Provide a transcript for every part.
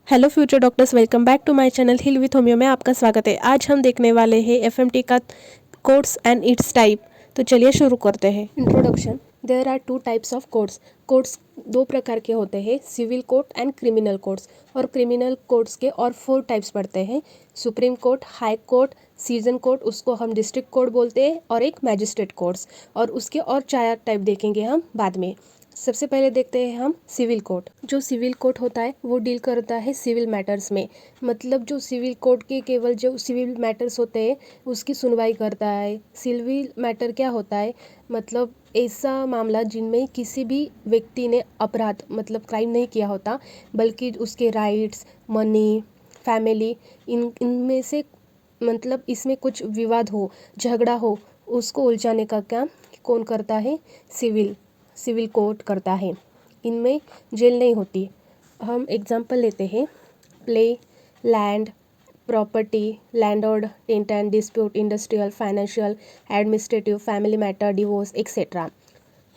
Hello future doctors, welcome back to my channel heal with homeo में आपका स्वागत है। आज हम देखने वाले हैं एफएमटी का कोड्स एंड इट्स टाइप। तो चलिए शुरू करते हैं। Introduction. There are two types of codes. Codes दो प्रकार के होते हैं, civil code and criminal codes. और क्रिमिनल कोड्स के और 4 टाइप्स पड़ते हैं, supreme court, high court, session court, उसको हम डिस्ट्रिक्ट कोर्ट बोलते हैं, और एक मैजिस्ट्रेट कोर्ट्स। और उसके और 4 टाइप देखेंगे हम बाद में। सबसे पहले देखते हैं हम सिविल कोर्ट। जो सिविल कोर्ट होता है वो डील करता है सिविल मैटर्स में। मतलब जो सिविल कोर्ट के केवल जो सिविल मैटर्स होते हैं उसकी सुनवाई करता है। सिविल मैटर क्या होता है, मतलब ऐसा मामला जिनमें किसी भी व्यक्ति ने अपराध मतलब क्राइम नहीं किया होता, बल्कि उसके राइट्स, मनी, फैमिली, इनमें से मतलब इसमें कुछ विवाद हो, झगड़ा हो, उसको उलझाने का काम कौन करता है? सिविल कोर्ट करता है। इनमें जेल नहीं होती। हम एग्जांपल लेते हैं, play, land, property, landlord, tenant dispute, industrial, financial, administrative, family matter, divorce etcetera,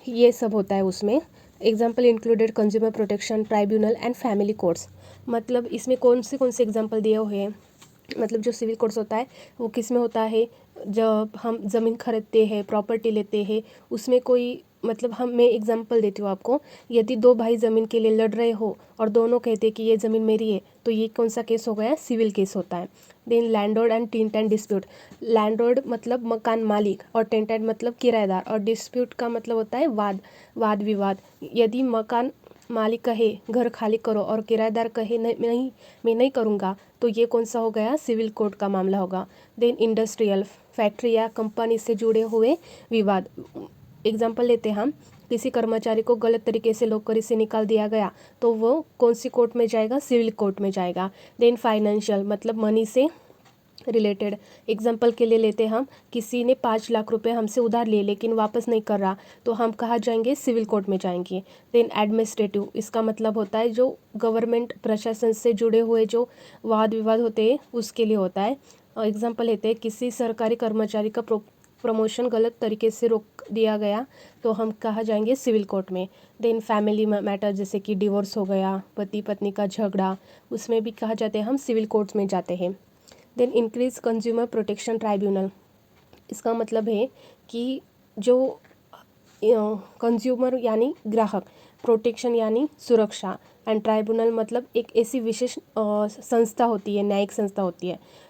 ये सब होता है उसमें। Example included consumer protection tribunal and family courts. मतलब इसमें कौन से एग्जाम्पल दिए हुए हैं, मतलब जो सिविल कोर्ट्स होता है वो किस में होता है? जब हम ज़मीन खरीदते हैं, प्रॉपर्टी लेते हैं, उसमें कोई मतलब मैं एग्जांपल देती हूँ आपको। यदि 2 भाई ज़मीन के लिए लड़ रहे हो और दोनों कहते हैं कि ये ज़मीन मेरी है, तो ये कौन सा केस हो गया? सिविल केस होता है। Then landlord and tenant dispute. Landlord मतलब मकान मालिक, और टेनेंट मतलब किराएदार, और डिस्प्यूट का मतलब होता है वाद विवाद। यदि मकान मालिक कहे घर खाली करो और किराएदार कहे नहीं मैं नहीं करूँगा, तो ये कौन सा हो गया? सिविल कोर्ट का मामला होगा। देन इंडस्ट्रियल, फैक्ट्री या कंपनी से जुड़े हुए विवाद। एग्जांपल लेते हैं हम, किसी कर्मचारी को गलत तरीके से नौकरी से निकाल दिया गया, तो वो कौन सी कोर्ट में जाएगा? सिविल कोर्ट में जाएगा। देन फाइनेंशियल मतलब मनी से रिलेटेड। एग्जाम्पल के लिए लेते हैं हम, किसी ने 5 लाख रुपए हमसे उधार लिए लेकिन वापस नहीं कर रहा, तो हम कहाँ जाएंगे? सिविल कोर्ट में जाएंगे। देन एडमिनिस्ट्रेटिव, इसका मतलब होता है जो गवर्नमेंट प्रशासन से जुड़े हुए जो वाद विवाद होते हैं उसके लिए होता है। एग्जाम्पल लेते हैं, किसी सरकारी कर्मचारी का प्रमोशन गलत तरीके से रोक दिया गया, तो हम कहाँ जाएंगे? सिविल कोर्ट में। देन फैमिली मैटर, जैसे कि डिवोर्स हो गया, पति पत्नी का झगड़ा, उसमें भी कहाँ जाते हैं? हम सिविल कोर्ट्स में जाते हैं। Then increase consumer protection tribunal. इसका मतलब है कि जो कंज्यूमर यानी ग्राहक, प्रोटेक्शन यानी सुरक्षा, एंड ट्राइब्यूनल मतलब एक ऐसी विशेष संस्था होती है, न्यायिक संस्था होती है।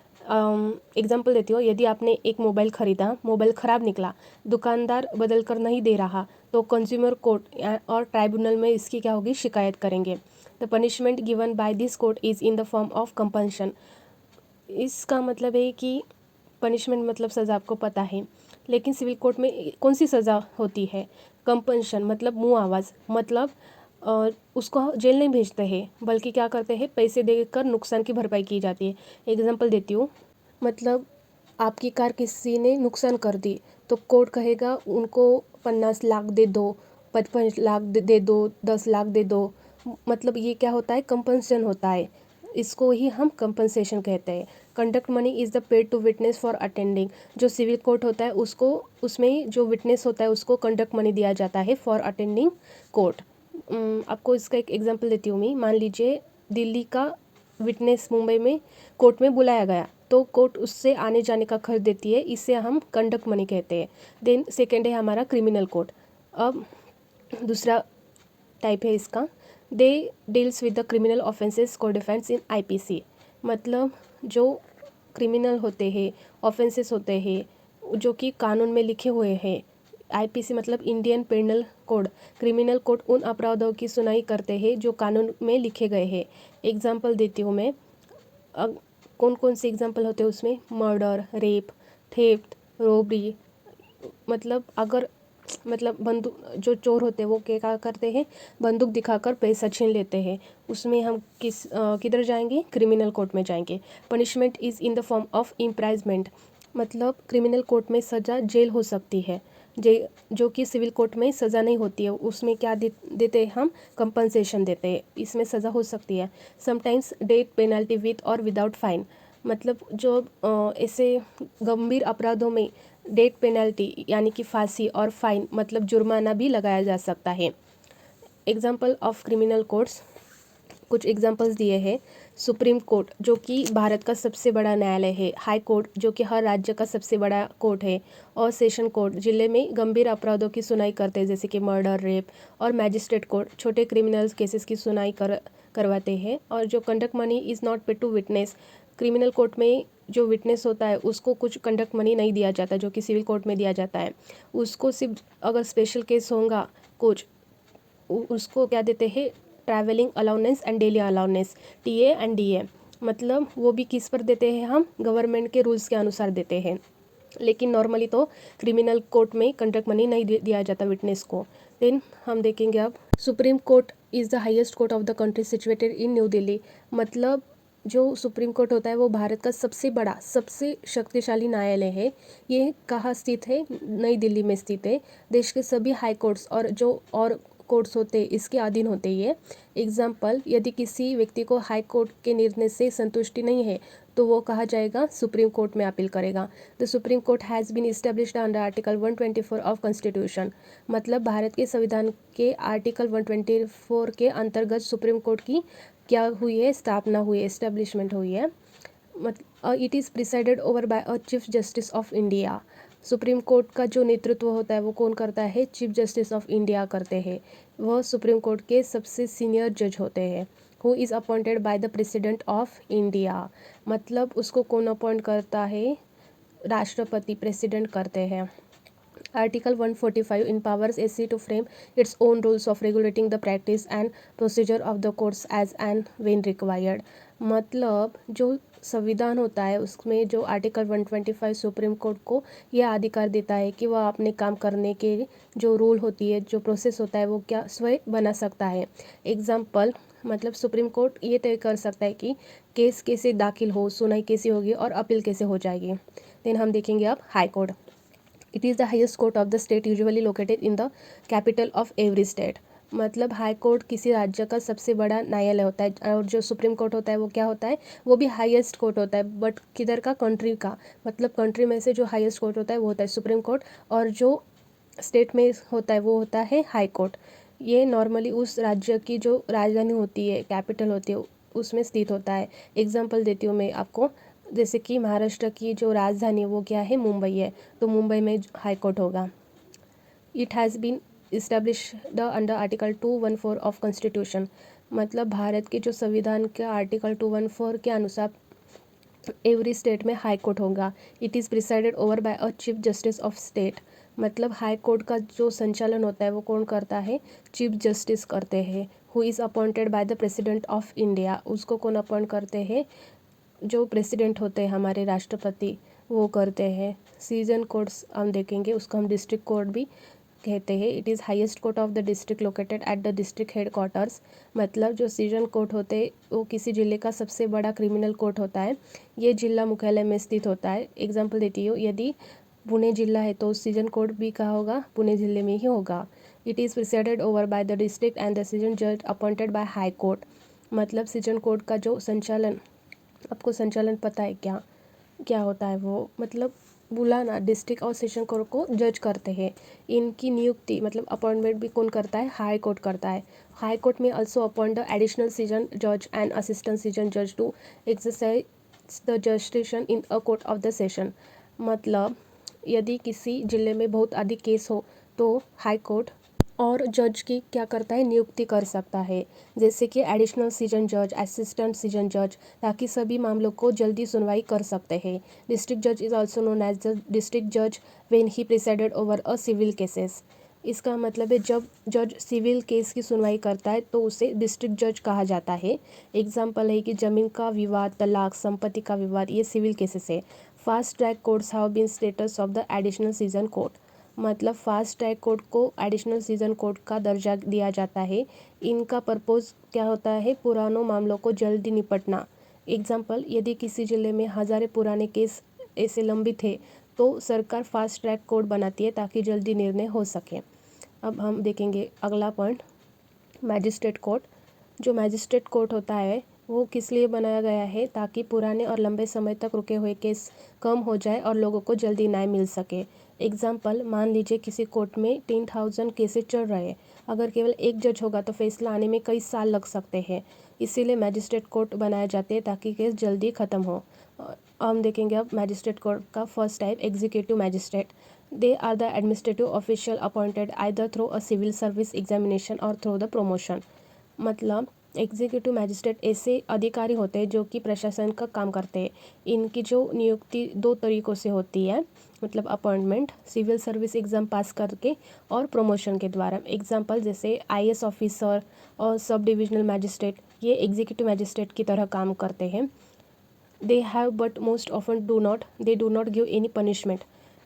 एग्जाम्पल देती हूँ, यदि आपने एक मोबाइल ख़रीदा, मोबाइल ख़राब निकला, दुकानदार बदल कर नहीं दे रहा, तो कंज्यूमर कोर्ट और ट्राइब्यूनल में इसकी क्या होगी? शिकायत करेंगे। The punishment given by this court is in the form of compulsion. इसका मतलब है कि पनिशमेंट मतलब सज़ा आपको पता है, लेकिन सिविल कोर्ट में कौन सी सज़ा होती है? कंपल्शन मतलब मुआवज़, मतलब उसको जेल नहीं भेजते हैं, बल्कि क्या करते हैं? पैसे देकर नुकसान की भरपाई की जाती है। एग्जांपल देती हूँ, मतलब आपकी कार किसी ने नुकसान कर दी, तो कोर्ट कहेगा उनको 50 लाख दे दो, 55 लाख दे दो, 10 लाख दे दो। मतलब ये क्या होता है? कंपल्सन होता है। इसको ही हम कंपनसेशन कहते हैं। Conduct money is the paid to witness for attending. जो सिविल कोर्ट होता है उसको, उसमें जो विटनेस होता है उसको कंडक्ट मनी दिया जाता है फॉर अटेंडिंग कोर्ट। आपको इसका एक एग्जांपल देती हूँ मैं। मान लीजिए दिल्ली का विटनेस मुंबई में कोर्ट में बुलाया गया, तो कोर्ट उससे आने जाने का खर्च देती है, इसे हम कंडक्ट मनी कहते हैं। देन सेकेंड है हमारा क्रिमिनल कोर्ट। अब दूसरा टाइप है इसका, they deals with the criminal offences को डिफेंस इन आईपीसी। मतलब जो क्रिमिनल होते हैं, ऑफेंसेस होते हैं जो कि कानून में लिखे हुए हैं, आईपीसी मतलब Indian penal code. Criminal code उन अपराधों की सुनवाई करते हैं जो कानून में लिखे गए हैं। एग्जांपल देती हूँ मैं। कौन कौन से एग्जांपल होते हैं उसमें? Murder, rape, theft, robbery. मतलब अगर मतलब बंदूक, जो चोर होते हैं वो क्या करते हैं? बंदूक दिखाकर पैसा छीन लेते हैं। उसमें हम किधर जाएंगे? क्रिमिनल कोर्ट में जाएंगे। Punishment is in the form of imprisonment. मतलब क्रिमिनल कोर्ट में सज़ा जेल हो सकती है, जो कि सिविल कोर्ट में सज़ा नहीं होती है। उसमें क्या देते हैं हम? कंपनसेशन देते हैं, इसमें सज़ा हो सकती है। समटाइम्स डेथ पेनल्टी विथ और विदाउट फाइन। मतलब जो ऐसे गंभीर अपराधों में डेथ पेनल्टी यानी कि फांसी और फाइन मतलब जुर्माना भी लगाया जा सकता है। एग्जाम्पल ऑफ क्रिमिनल कोड्स, कुछ एग्जांपल्स दिए हैं। सुप्रीम कोर्ट जो कि भारत का सबसे बड़ा न्यायालय है, हाई कोर्ट जो कि हर राज्य का सबसे बड़ा कोर्ट है, और सेशन कोर्ट जिले में गंभीर अपराधों की सुनवाई करते हैं जैसे कि मर्डर, रेप, और मैजिस्ट्रेट कोर्ट छोटे क्रिमिनल्स केसेस की सुनवाई करवाते हैं। और जो conduct money is not paid to witness, criminal court में जो विटनेस होता है उसको कुछ कंडक्ट मनी नहीं दिया जाता जो कि सिविल कोर्ट में दिया जाता है। उसको सिर्फ अगर स्पेशल केस होगा कुछ उसको क्या देते हैं, travelling allowance and daily allowance, TA and DA. मतलब वो भी किस पर देते हैं, हम गवर्नमेंट के रूल्स के अनुसार देते हैं। लेकिन नॉर्मली तो क्रिमिनल कोर्ट में कंडक्ट मनी नहीं दिया जाता विटनेस को। देन हम देखेंगे अब supreme court is the highest court of the country situated in new Delhi. मतलब जो सुप्रीम कोर्ट होता है वो भारत का सबसे बड़ा सबसे शक्तिशाली न्यायालय है। ये कहाँ स्थित है, नई दिल्ली में स्थित है। देश के सभी हाई कोर्ट्स और जो और कोर्ट्स होते हैं इसके अधीन होते हैं। एग्जाम्पल, यदि किसी व्यक्ति को हाई कोर्ट के निर्णय से संतुष्टि नहीं है तो वो कहा जाएगा सुप्रीम कोर्ट में अपील करेगा। The supreme court has been established under article 124 of constitution. मतलब भारत के संविधान के आर्टिकल 124 के अंतर्गत सुप्रीम कोर्ट की क्या हुई है, स्थापना हुई है, एस्टेब्लिशमेंट हुई है। It is presided over by a chief justice of India. Supreme court का जो नेतृत्व होता है वो कौन करता है, चीफ जस्टिस ऑफ इंडिया करते हैं। वह सुप्रीम कोर्ट के सबसे सीनियर जज होते हैं। Who is appointed by the president of India. मतलब उसको कौन अपॉइंट करता है, राष्ट्रपति, प्रेसिडेंट करते हैं। Article 145 empowers SC to frame its own rules of regulating the practice and procedure of the courts as and when required। मतलब जो संविधान होता है उसमें जो आर्टिकल 125 सुप्रीम कोर्ट को यह अधिकार देता है कि वह अपने काम करने के जो रूल होती है, जो प्रोसेस होता है वो क्या स्वयं बना सकता है। एग्जाम्पल, मतलब सुप्रीम कोर्ट ये तय कर सकता है कि केस कैसे दाखिल हो, सुनवाई कैसे होगी और अपील कैसे हो जाएगी। देन हम देखेंगे अब high court. It is the highest court of the state usually located in the capital of every state. मतलब हाई कोर्ट किसी राज्य का सबसे बड़ा न्यायालय होता है, और जो सुप्रीम कोर्ट होता है वो क्या होता है, वो भी हाईएस्ट कोर्ट होता है, बट किधर का, कंट्री का। मतलब कंट्री में से जो हाईएस्ट कोर्ट होता है वो होता है सुप्रीम कोर्ट, और जो स्टेट में होता है वो होता है हाई कोर्ट। ये नॉर्मली उस राज्य की जो राजधानी होती है, कैपिटल होती है, उसमें स्थित होता है। एग्जाम्पल देती हूँ मैं आपको, जैसे कि महाराष्ट्र की जो राजधानी वो क्या है, मुंबई है, तो मुंबई में हाई कोर्ट होगा। It has been established under article 214 of constitution. मतलब भारत के जो संविधान के आर्टिकल 214 के अनुसार एवरी स्टेट में हाई कोर्ट होगा। It is presided over by a chief justice of state. मतलब हाई कोर्ट का जो संचालन होता है वो कौन करता है, चीफ जस्टिस करते हैं। Who is appointed by the president of India. उसको कौन अपॉइंट करते हैं, जो प्रेसिडेंट होते हैं हमारे राष्ट्रपति, वो करते हैं। सीजन कोर्ट्स हम देखेंगे, उसको हम डिस्ट्रिक्ट कोर्ट भी कहते हैं। It is highest court of the district located at the district head quarters. मतलब जो सीजन कोर्ट होते हैं वो किसी जिले का सबसे बड़ा क्रिमिनल कोर्ट होता है, ये जिला मुख्यालय में स्थित होता है। एग्जाम्पल देती हूँ, यदि पुणे जिला है तो सीजन कोर्ट भी कहाँ होगा, पुणे जिले में ही होगा। It is presided over by the district and the season जज अपॉइंटेड बाय हाई कोर्ट। मतलब सीजन कोर्ट का जो संचालन, आपको संचालन पता है क्या क्या होता है वो, मतलब बुलाना, डिस्ट्रिक्ट और सेशन कोर्ट को जज करते हैं। इनकी नियुक्ति मतलब अपॉइंटमेंट भी कौन करता है, हाई कोर्ट करता है। हाई कोर्ट में also appoint the additional season जज एंड असिस्टेंट सीजन जज to exercise the जस्टिशन in a court of the session. मतलब यदि किसी जिले में बहुत अधिक केस हो तो हाई कोर्ट और जज की क्या करता है, नियुक्ति कर सकता है, जैसे कि एडिशनल सीजन जज, असिस्टेंट सीजन जज, ताकि सभी मामलों को जल्दी सुनवाई कर सकते हैं। डिस्ट्रिक्ट जज is also known as the district जज when he presided over a civil cases. इसका मतलब है जब जज सिविल केस की सुनवाई करता है तो उसे डिस्ट्रिक्ट जज कहा जाता है। एग्जाम्पल है कि जमीन का विवाद, तलाक, संपत्ति का विवाद, ये सिविल केसेस है। Fast track courts have been status of the additional session court. मतलब फास्ट ट्रैक कोर्ट को एडिशनल सीजन कोर्ट का दर्जा दिया जाता है। इनका पर्पज़ क्या होता है, पुरानों मामलों को जल्दी निपटना। एग्जाम्पल, यदि किसी जिले में हज़ारों पुराने केस ऐसे लंबित थे तो सरकार फास्ट ट्रैक कोर्ट बनाती है ताकि जल्दी निर्णय हो सके। अब हम देखेंगे अगला पॉइंट, मैजिस्ट्रेट कोर्ट। जो मैजिस्ट्रेट कोर्ट होता है वो किस लिए बनाया गया है, ताकि पुराने और लंबे समय तक रुके हुए केस कम हो जाए और लोगों को जल्दी न्याय मिल सके। एग्जाम्पल, मान लीजिए किसी कोर्ट में 10,000 केसेस चल रहे हैं, अगर केवल एक जज होगा तो फैसला आने में कई साल लग सकते हैं। इसीलिए मैजिस्ट्रेट कोर्ट बनाए जाते हैं ताकि केस जल्दी ख़त्म हो। हम देखेंगे अब मैजिस्ट्रेट कोर्ट का first type executive magistrate. They are the administrative official appointed either through a civil service examination और थ्रू द प्रमोशन। मतलब एग्जीक्यूटिव मैजिस्ट्रेट ऐसे अधिकारी होते हैं जो कि प्रशासन का काम करते हैं। इनकी जो नियुक्ति दो तरीक़ों से होती है, मतलब appointment civil service exam pass करके और प्रमोशन के द्वारा। एग्जांपल जैसे आईएएस ऑफिसर और सब डिविजनल मैजिस्ट्रेट, ये एग्जीक्यूटिव मैजिस्ट्रेट की तरह काम करते हैं। They have but most often they do not give any punishment.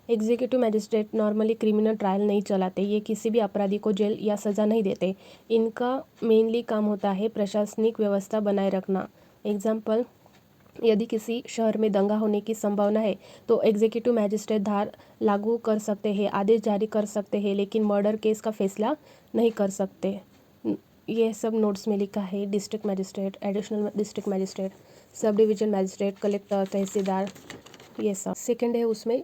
Executive magistrate normally criminal trial नहीं चलाते, ये किसी भी अपराधी को जेल या सज़ा नहीं देते। इनका मेनली काम होता है प्रशासनिक व्यवस्था बनाए रखना। एग्जांपल, यदि किसी शहर में दंगा होने की संभावना है तो एग्जीक्यूटिव मैजिस्ट्रेट धारा लागू कर सकते हैं, आदेश जारी कर सकते हैं, लेकिन मर्डर केस का फैसला नहीं कर सकते। ये सब नोट्स में लिखा है। District magistrate, additional district magistrate, sub division magistrate, collector, tehsildar, ये सब। सेकेंड है उसमें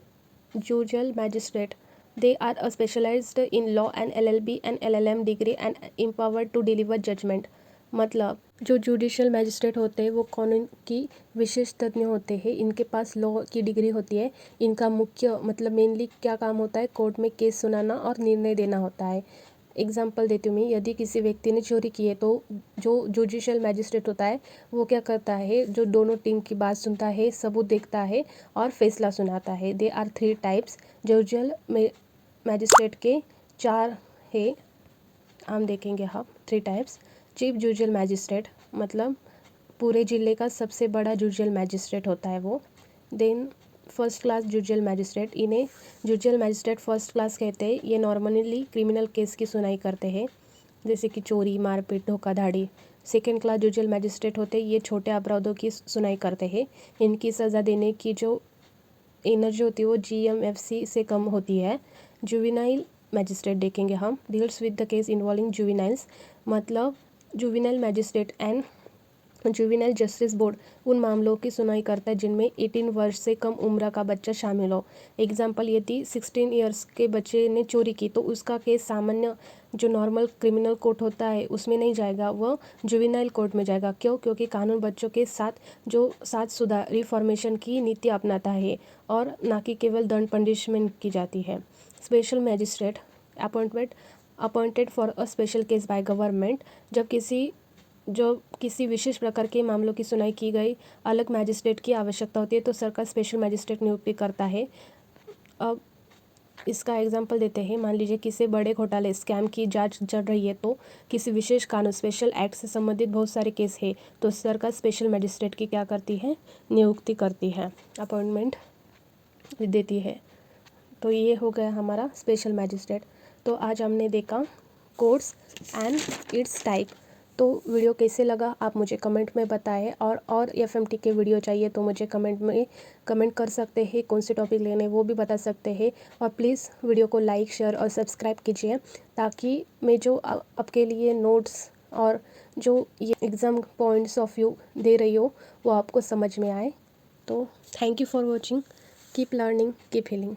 judicial magistrate. They are a specialised in law and LLB and LLM degree and empowered to deliver judgement. मतलब जो जुडिशियल मैजिस्ट्रेट होते हैं वो कानून की विशेष तज्ञ होते हैं। इनके पास लॉ की डिग्री होती है। इनका मुख्य मतलब मेनली क्या काम होता है, कोर्ट में केस सुनाना और निर्णय देना होता है। एग्जाम्पल देती हूँ मैं, यदि किसी व्यक्ति ने चोरी की है तो जो जुडिशियल मैजिस्ट्रेट होता है वो क्या करता है, जो दोनों टीम की बात सुनता है, सबूत देखता है और फैसला सुनाता है। They are 3 types. Judicial magistrate के 4 है, हम देखेंगे हम 3 टाइप्स। चीफ जुडिशियल मैजिस्ट्रेट, मतलब पूरे ज़िले का सबसे बड़ा जुडिशियल मैजिस्ट्रेट होता है वो। Then first class judicial magistrate, इन्हें जुडिशियल मैजिस्ट्रेट फर्स्ट क्लास कहते हैं। ये नॉर्मली क्रिमिनल केस की सुनाई करते हैं, जैसे कि चोरी, मारपीट, धोखाधड़ी। सेकेंड क्लास जुडिशियल मैजिस्ट्रेट होते हैं, ये छोटे अपराधों की सुनाई करते हैं। इनकी सज़ा देने की जो एनर्जी होती है वो GMFC से कम होती है। जुवेनाइल मैजिस्ट्रेट देखेंगे हम, deals with the case involving juveniles. मतलब juvenile magistrate and juvenile justice board उन मामलों की सुनवाई करता है जिनमें 18 वर्ष से कम उम्र का बच्चा शामिल हो। एग्जाम्पल, यदि 16 ईयर्स के बच्चे ने चोरी की तो उसका केस सामान्य जो नॉर्मल क्रिमिनल कोर्ट होता है उसमें नहीं जाएगा, वह जुवेनाइल कोर्ट में जाएगा। क्यों? क्योंकि कानून बच्चों के साथ जो साथ सुधार रिफॉर्मेशन की नीति अपनाता है और ना कि केवल दंड पनिशमेंट की जाती है। Special magistrate appointed for a special case by government. जब किसी विशेष प्रकार के मामलों की सुनवाई की गई अलग मैजिस्ट्रेट की आवश्यकता होती है तो सरकार स्पेशल मैजिस्ट्रेट नियुक्ति करता है। अब इसका एग्जांपल देते हैं। मान लीजिए किसी बड़े घोटाले स्कैम की जांच चल रही है तो किसी विशेष कानून स्पेशल एक्ट से संबंधित बहुत सारे केस है तो सरकार स्पेशल मैजिस्ट्रेट की क्या करती है, नियुक्ति करती है, अपॉइंटमेंट देती है। तो ये हो गया हमारा स्पेशल मैजिस्ट्रेट। तो आज हमने देखा कोर्ट्स एंड इट्स टाइप। तो वीडियो कैसे लगा आप मुझे कमेंट में बताएं, और FMT के वीडियो चाहिए तो मुझे कमेंट कर सकते हैं। कौन से टॉपिक लेने वो भी बता सकते हैं। और प्लीज़ वीडियो को लाइक, शेयर और सब्सक्राइब कीजिए ताकि मैं जो आपके लिए नोट्स और जो ये एग्ज़ाम पॉइंट्स ऑफ व्यू दे रही हो वो आपको समझ में आए। तो thank you for watching. Keep learning, keep healing.